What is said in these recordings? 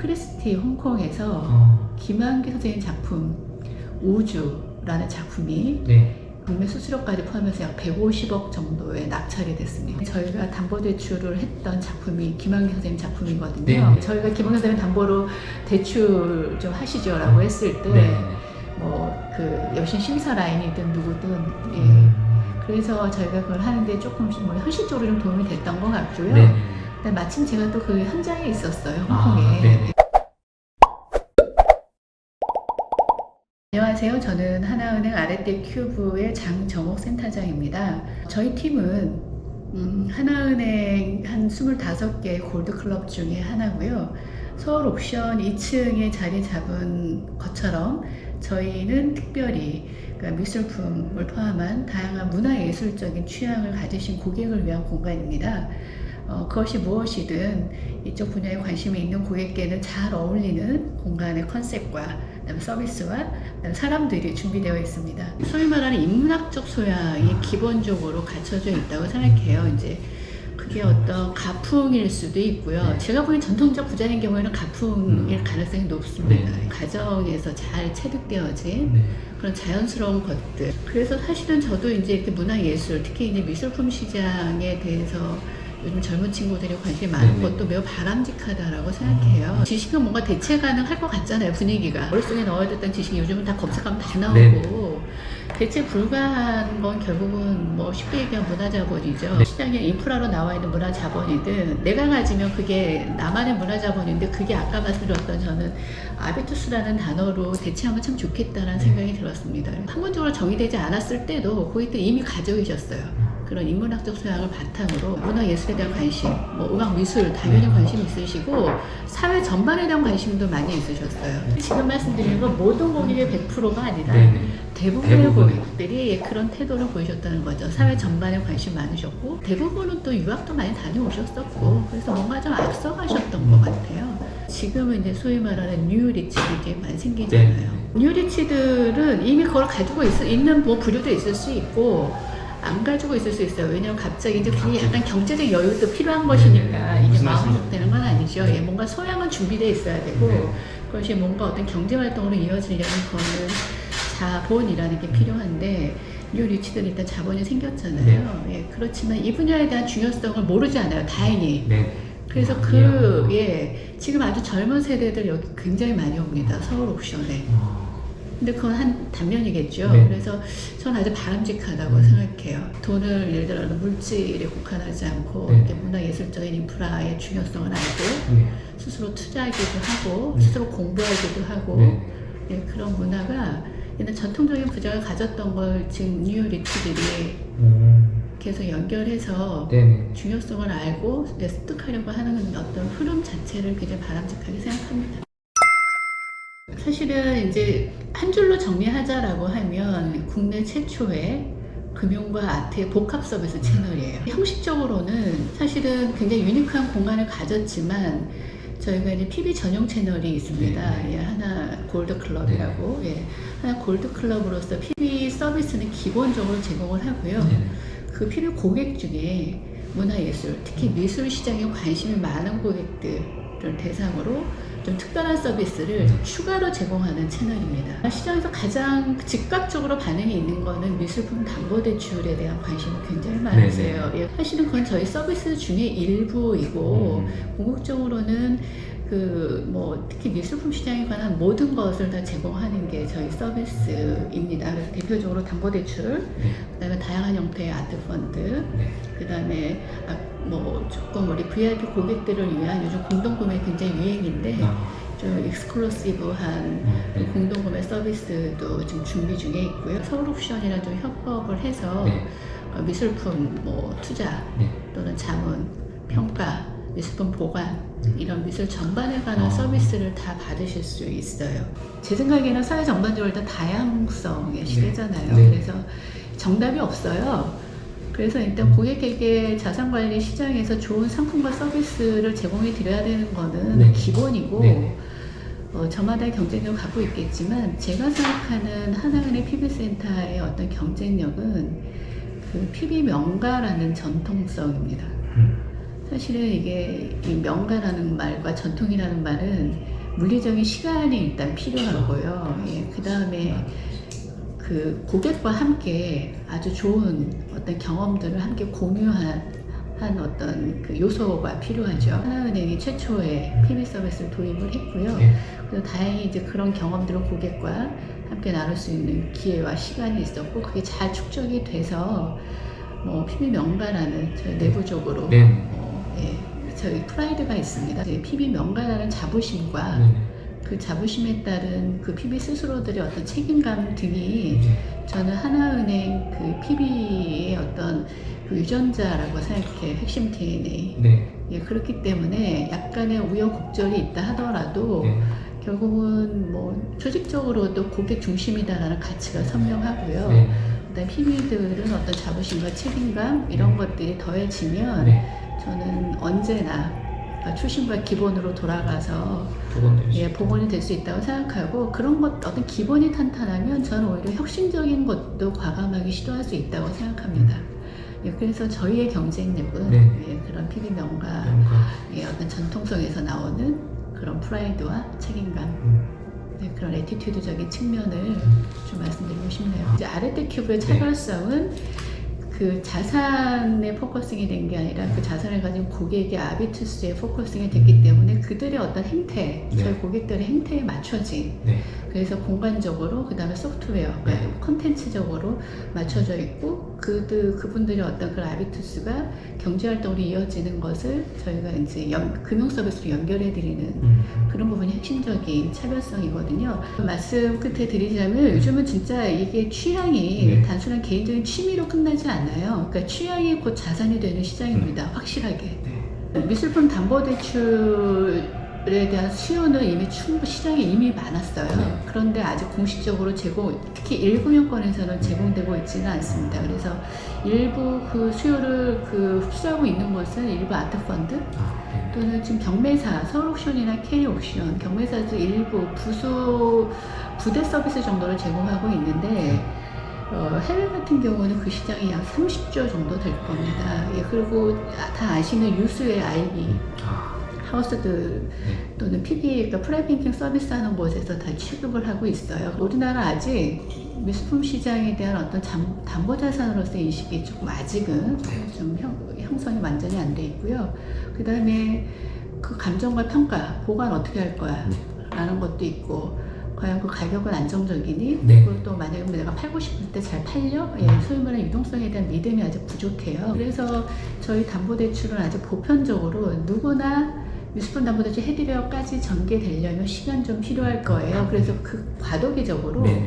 크리스티 홍콩에서 김한기 선생님 작품 우주라는 작품이 네. 국내 수수료까지 포함해서 약 150억 정도에 낙찰이 됐습니다. 저희가 담보대출을 했던 작품이 김한기 선생님 작품이거든요. 네. 저희가 김한기 선생님 담보로 대출 좀 하시죠 라고 했을 때 네. 뭐 그 여신 심사 라인이든 누구든 예. 그래서 저희가 그걸 하는데 조금 뭐 현실적으로 좀 도움이 됐던 것 같고요. 네. 마침 제가 또 그 현장에 있었어요, 홍콩에. 네. 안녕하세요. 저는 하나은행 아랫대 큐브의 장정옥 센터장입니다. 저희 팀은 하나은행 한 25개 골드클럽 중에 하나고요. 서울 옥션 2층에 자리 잡은 것처럼 저희는 특별히 그러니까 미술품을 포함한 다양한 문화예술적인 취향을 가지신 고객을 위한 공간입니다. 그것이 무엇이든 이쪽 분야에 관심이 있는 고객께는 잘 어울리는 공간의 컨셉과 그다음에 서비스와 그다음에 사람들이 준비되어 있습니다. 소위 말하는 인문학적 소양이 기본적으로 갖춰져 있다고 생각해요. 이제 그게 어떤 가풍일 수도 있고요. 제가 보기엔 전통적 부자인 경우에는 가풍일 가능성이 높습니다. 가정에서 잘 체득되어진 그런 자연스러운 것들. 그래서 사실은 저도 이제 이렇게 문화예술, 특히 이제 미술품 시장에 대해서 요즘 젊은 친구들이 관심이 많은 것도 매우 바람직하다라고 생각해요. 지식은 뭔가 대체 가능할 것 같잖아요, 분위기가. 머릿속에 넣어야 됐던 지식이 요즘은 다 검색하면 다 나오고 대체 불가한 건 결국은 뭐 쉽게 얘기하면 문화자본이죠. 시장에 인프라로 나와 있는 문화자본이든 내가 가지면 그게 나만의 문화자본인데 그게 아까 말씀드렸던 저는 아비투스라는 단어로 대체하면 참 좋겠다라는 생각이 들었습니다. 한문적으로 정의되지 않았을 때도 고객들 이미 가지고 계셨어요. 그런 인문학적 소양을 바탕으로 문화예술에 대한 관심, 뭐 음악, 미술 당연히 관심이 있으시고 사회 전반에 대한 관심도 많이 있으셨어요. 지금 말씀드리는 건 모든 고객의 100%가 아니라 대부분의 고객들이 그런 태도를 보이셨다는 거죠. 사회 전반에 관심 많으셨고 대부분은 또 유학도 많이 다녀오셨었고 그래서 뭔가 좀 앞서가셨던 것 같아요. 지금은 이제 소위 말하는 뉴리치들이 많이 생기잖아요. 뉴리치들은 이미 그걸 가지고 있는 뭐 부류도 있을 수 있고 안 가지고 있을 수 있어요. 왜냐면 갑자기 이제 그게 약간 경제적 여유도 필요한 것이니까 이게 마음먹 되는 건 아니죠. 예, 뭔가 소양은 준비되어 있어야 되고 그것이 뭔가 어떤 경제 활동으로 이어지려면 그거는 자본이라는 게 필요한데 뉴 리치들은 일단 자본이 생겼잖아요. 예, 그렇지만 이 분야에 대한 중요성을 모르지 않아요. 다행히. 그래서 지금 아주 젊은 세대들 여기 굉장히 많이 옵니다. 서울 옥션에. 근데 그건 한 단면이겠죠. 그래서 저는 아주 바람직하다고 생각해요. 돈을 예를 들어 물질에 국한하지 않고 이렇게 문화예술적인 인프라의 중요성을 알고 스스로 투자하기도 하고 스스로 공부하기도 하고 예, 그런 문화가 옛날 전통적인 부자가 가졌던 걸 지금 뉴 리치들이 계속 연결해서 중요성을 알고 습득하려고 하는 어떤 흐름 자체를 굉장히 바람직하게 생각합니다. 사실은 이제 한 줄로 정리하자라고 하면 국내 최초의 금융과 아트의 복합 서비스 채널이에요. 형식적으로는 사실은 굉장히 유니크한 공간을 가졌지만 저희가 이제 PB 전용 채널이 있습니다. 예, 하나 골드클럽이라고 하나 골드클럽으로서 PB 서비스는 기본적으로 제공을 하고요. 그 PB 고객 중에 문화예술, 특히 미술 시장에 관심이 많은 고객들을 대상으로 좀 특별한 서비스를 추가로 제공하는 채널입니다. 시장에서 가장 즉각적으로 반응이 있는 거는 미술품 담보대출에 대한 관심이 굉장히 많으세요. 예, 사실은 그건 저희 서비스 중에 일부이고 궁극적으로는 뭐 특히 미술품 시장에 관한 모든 것을 다 제공하는 게 저희 서비스입니다. 그래서 대표적으로 담보대출, 그다음에 다양한 형태의 아트펀드, 그다음에 뭐 조금 우리 VIP 고객들을 위한 요즘 공동구매 굉장히 유행인데 좀 익스클루시브한 공동구매 서비스도 지금 준비 중에 있고요. 서울옵션이랑 좀 협업을 해서 미술품 뭐 투자 또는 자문, 평가, 미술품 보관 이런 미술 전반에 관한 서비스를 다 받으실 수 있어요. 제 생각에는 사회 전반적으로 일단 다양성의 시대잖아요. 그래서 정답이 없어요. 그래서 일단 고객에게 자산관리 시장에서 좋은 상품과 서비스를 제공해 드려야 되는 거는 기본이고 저마다의 경쟁력을 갖고 있겠지만 제가 생각하는 하나은행 PB센터의 어떤 경쟁력은 그 PB 명가라는 전통성입니다. 사실은 이게 이 명가라는 말과 전통이라는 말은 물리적인 시간이 일단 필요하고요. 예, 그 다음에 그 고객과 함께 아주 좋은 어떤 경험들을 함께 공유한 어떤 그 요소가 필요하죠. 하나은행이 최초의 PB 서비스를 도입을 했고요. 네. 그래서 다행히 이제 그런 경험들을 고객과 함께 나눌 수 있는 기회와 시간이 있었고, 그게 잘 축적이 돼서 PB 명가라는 저희 내부적으로 네. 예, 저희 프라이드가 있습니다. PB 명가라는 자부심과 네. 그 자부심에 따른 그 PB 스스로들의 어떤 책임감 등이 네. 저는 하나은행 그 PB의 어떤 그 유전자라고 생각해요. 핵심 DNA. 네. 예, 그렇기 때문에 약간의 우여곡절이 있다 하더라도 네. 결국은 뭐 조직적으로도 고객 중심이다라는 가치가 선명하고요. 네. 그다음 PB들은 어떤 자부심과 책임감 이런 것들이 더해지면 네. 저는 언제나初心과 기본으로 돌아가서 복원이 될 수 있다고 생각하고, 그런 것 어떤 기본이 탄탄하면 저는 오히려 혁신적인 것도 과감하게 시도할 수 있다고 생각합니다. 예, 그래서 저희의 경쟁력은 네. 예, 그런 PB 명가 예, 어떤 전통성에서 나오는 그런 프라이드와 책임감, 네, 그런 애티튜드적인 측면을 좀 말씀드리고 싶네요. 이제 아레떼 큐브의 차별성은 그 자산에 포커싱이 된 게 아니라 그 자산을 가진 고객의 아비투스에 포커싱이 됐기 때문에 그들의 어떤 행태, 네. 저희 고객들의 행태에 맞춰진, 네. 그래서 공간적으로 그 다음에 소프트웨어, 네. 컨텐츠적으로 맞춰져 있고 그분들의 어떤 그런 아비투스가 경제활동으로 이어지는 것을 저희가 이제 금융 서비스로 연결해 드리는 그런 부분이 핵심적인 차별성이거든요. 말씀 끝에 드리자면 요즘은 진짜 이게 취향이 네. 단순한 개인적인 취미로 끝나지 않아요. 그러니까 취향이 곧 자산이 되는 시장입니다. 확실하게. 네. 미술품 담보대출에 대한 수요는 이미 시장에 이미 많았어요. 네. 그런데 아직 공식적으로 특히 1금융권에서는 제공되고 있지는 않습니다. 그래서 일부 그 수요를 흡수하고 있는 것은 일부 아트펀드 또는 지금 경매사, 서울옥션이나 K옥션, 경매사도 일부 부대 서비스 정도를 제공하고 있는데 해외 같은 경우는 그 시장이 약 30조 정도 될 겁니다. 예, 그리고 다 아시는 유수의 IB 하우스들 또는 PB, 그러니까 프라이뱅킹 서비스 하는 곳에서 다 취급을 하고 있어요. 우리나라 아직 미술품 시장에 대한 어떤 담보자산으로서의 인식이 조금 아직은 좀 형성이 완전히 안 돼 있고요. 그 다음에 그 감정과 평가, 보관 어떻게 할 거야 라는 것도 있고, 과연 그 가격은 안정적이니? 네. 그리고 또 만약에 내가 팔고 싶을 때 잘 팔려? 예, 소위 말하는 유동성에 대한 믿음이 아직 부족해요. 그래서 저희 담보대출은 아직 보편적으로 누구나 미술품 담보대출 해드려까지 전개되려면 시간 좀 필요할 거예요. 그래서 그 과도기적으로 네.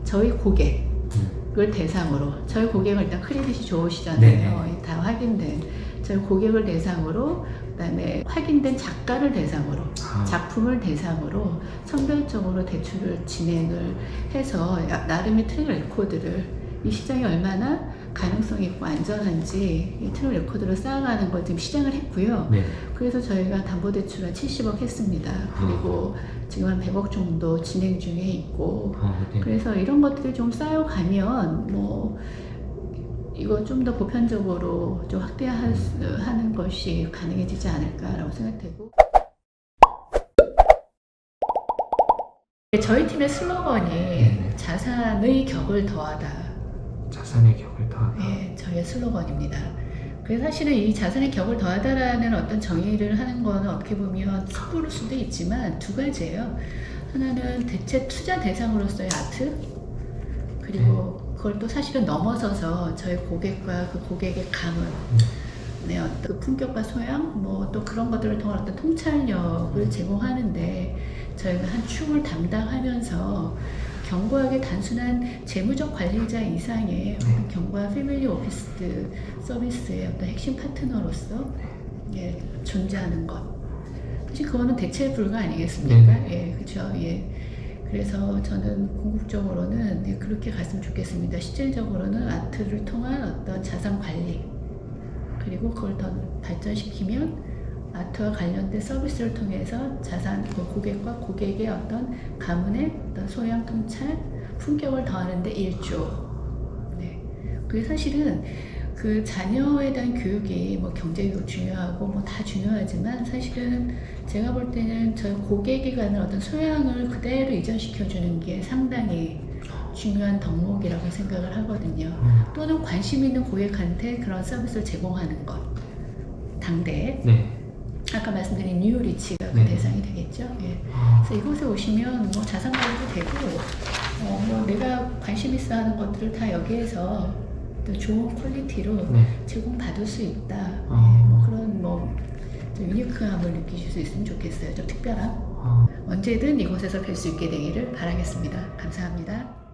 저희 고객을 대상으로, 저희 고객은 일단 크레딧이 좋으시잖아요. 네. 다 확인된 저희 고객을 대상으로, 그다음에 확인된 작가를 대상으로, 작품을 대상으로 선별적으로 대출을 진행을 해서 나름의 트랙 레코드를, 이 시장이 얼마나 가능성 있고 안전한지 이 트랙 레코드를 쌓아가는 걸 지금 시작을 했고요. 네. 그래서 저희가 담보대출 한 70억 했습니다. 그리고 지금 한 100억 정도 진행 중에 있고, 네. 그래서 이런 것들이 좀 쌓여가면 이거 좀 더 보편적으로 좀 확대하는 것이 가능해지지 않을까라고 생각되고, 저희 팀의 슬로건이 자산의 격을 더하다. 자산의 격을 더하다. 네, 저희의 슬로건입니다. 그래서 사실은 이 자산의 격을 더하다라는 어떤 정의를 하는 거는 어떻게 보면 섣부를 수도 있지만 두 가지예요. 하나는 대체 투자 대상으로서의 아트, 그리고 그걸 또 사실은 넘어서서 저희 고객과 그 고객의 감흥, 네, 어떤 그 품격과 소양, 또 그런 것들을 통한 어떤 통찰력을 제공하는데, 저희가 한 축을 담당하면서 견고하게 단순한 재무적 관리자 이상의 어떤 견고한 패밀리 오피스 서비스의 어떤 핵심 파트너로서 예, 존재하는 것. 사실 그거는 대체 불가 아니겠습니까? 예, 그렇죠. 예. 그래서 저는 궁극적으로는 그렇게 갔으면 좋겠습니다. 실질적으로는 아트를 통한 어떤 자산 관리, 그리고 그걸 더 발전시키면 아트와 관련된 서비스를 통해서 자산, 고객과 고객의 어떤 가문의 어떤 소양, 통찰, 품격을 더하는데 일조. 네. 그게 사실은 그 자녀에 대한 교육이 뭐 경제교육 중요하고 뭐 다 중요하지만 사실은 제가 볼 때는 저희 고객이 가는 어떤 소양을 그대로 이전시켜주는 게 상당히 중요한 덕목이라고 생각을 하거든요. 또는 관심 있는 고객한테 그런 서비스를 제공하는 것. 당대. 네. 아까 말씀드린 뉴리치가 그 네. 대상이 되겠죠. 예. 아, 그래서 이곳에 오시면 뭐 자산 관리도 되고, 뭐 내가 관심 있어 하는 것들을 다 여기에서 또 좋은 퀄리티로 네. 제공받을 수 있다. 아. 뭐 그런 좀 유니크함을 느끼실 수 있으면 좋겠어요. 좀 특별함. 아. 언제든 이곳에서 뵐 수 있게 되기를 바라겠습니다. 감사합니다.